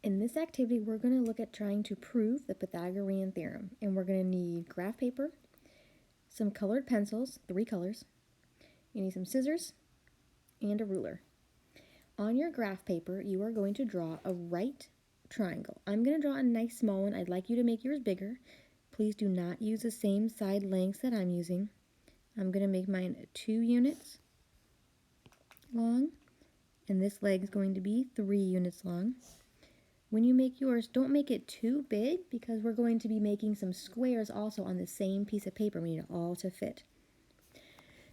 In this activity, we're going to look at trying to prove the Pythagorean theorem. And we're going to need graph paper, some colored pencils, 3 colors. You need some scissors and a ruler. On your graph paper, you are going to draw a right triangle. I'm going to draw a nice small one. I'd like you to make yours bigger. Please do not use the same side lengths that I'm using. I'm going to make mine 2 units long, and this leg is going to be 3 units long. When you make yours, don't make it too big because we're going to be making some squares also on the same piece of paper. We need it all to fit.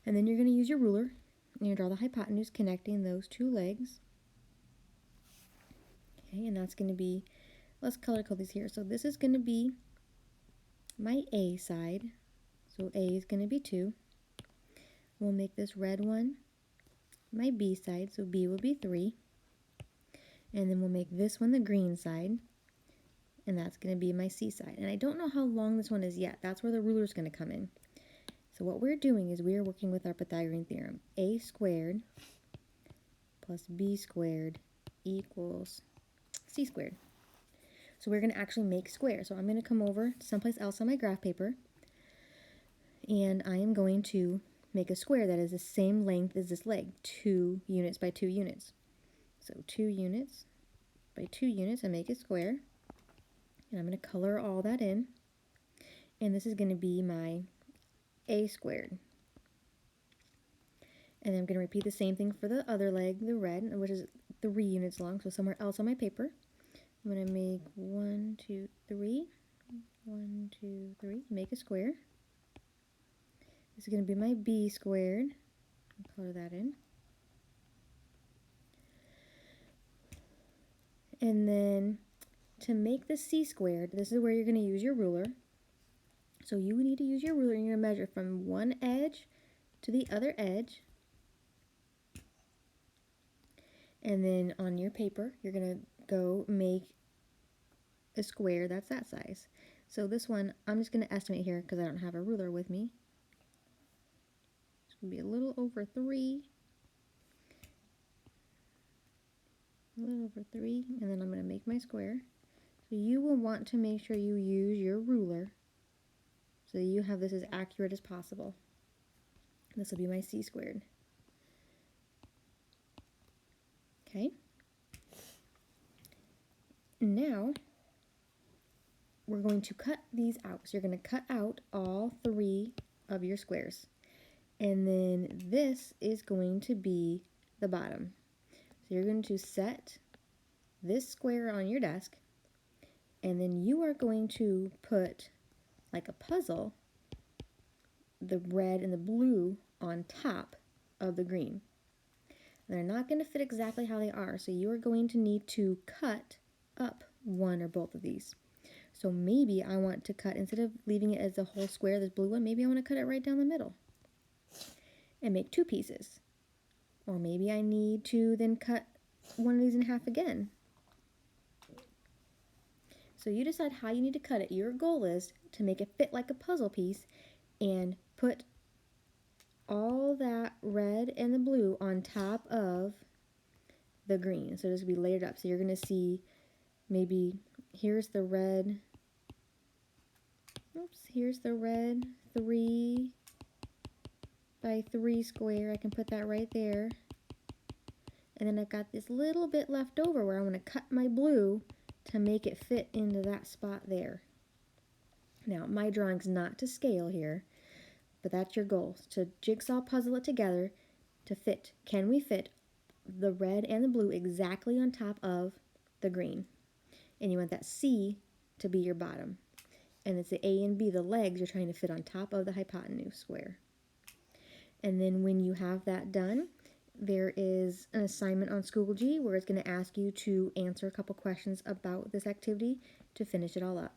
And then you're going to use your ruler and you draw the hypotenuse connecting those 2 legs. Okay, and that's going to be, let's color code these here. So this is going to be my A side. So A is going to be 2. We'll make this red one my B side. So B will be 3. And then we'll make this one the green side, and that's going to be my C side. And I don't know how long this one is yet. That's where the ruler is going to come in. So what we're doing is we are working with our Pythagorean theorem. A squared plus B squared equals C squared. So we're going to actually make squares. So I'm going to come over to someplace else on my graph paper, and I am going to make a square that is the same length as this leg, 2 units by 2 units. So 2 units by 2 units, I make a square. And I'm going to color all that in. And this is going to be my A squared. And then I'm going to repeat the same thing for the other leg, the red, which is 3 units long. So somewhere else on my paper, I'm going to make 1, 2, 3. 1, 2, 3. Make a square. This is going to be my B squared. I'll color that in. And then to make the C squared, this is where you're going to use your ruler. So you need to use your ruler and you're going to measure from one edge to the other edge. And then on your paper, you're going to go make a square that's that size. So this one, I'm just going to estimate here because I don't have a ruler with me. It's going to be a little over 3. A little over 3, and then I'm going to make my square. So you will want to make sure you use your ruler so you have this as accurate as possible. This will be my C squared. Okay. Now we're going to cut these out. So you're going to cut out all 3 of your squares. And then this is going to be the bottom. So you're going to set this square on your desk, and then you are going to put, like a puzzle, the red and the blue on top of the green. They're not going to fit exactly how they are, so you are going to need to cut up one or both of these. So maybe I want to cut, instead of leaving it as a whole square, this blue one, maybe I want to cut it right down the middle and make 2 pieces. Or maybe I need to then cut one of these in half again. So you decide how you need to cut it. Your goal is to make it fit like a puzzle piece and put all that red and the blue on top of the green. So it's going to be layered up. So you're going to see maybe here's the red. Oops, here's the red 3 by 3 square. I can put that right there. And then I've got this little bit left over where I'm going to cut my blue to make it fit into that spot there. Now, my drawing's not to scale here, but that's your goal, to jigsaw puzzle it together to fit. Can we fit the red and the blue exactly on top of the green? And you want that C to be your bottom. And it's the A and B, the legs, you're trying to fit on top of the hypotenuse square. And then when you have that done, there is an assignment on Schoology where it's going to ask you to answer a couple questions about this activity to finish it all up.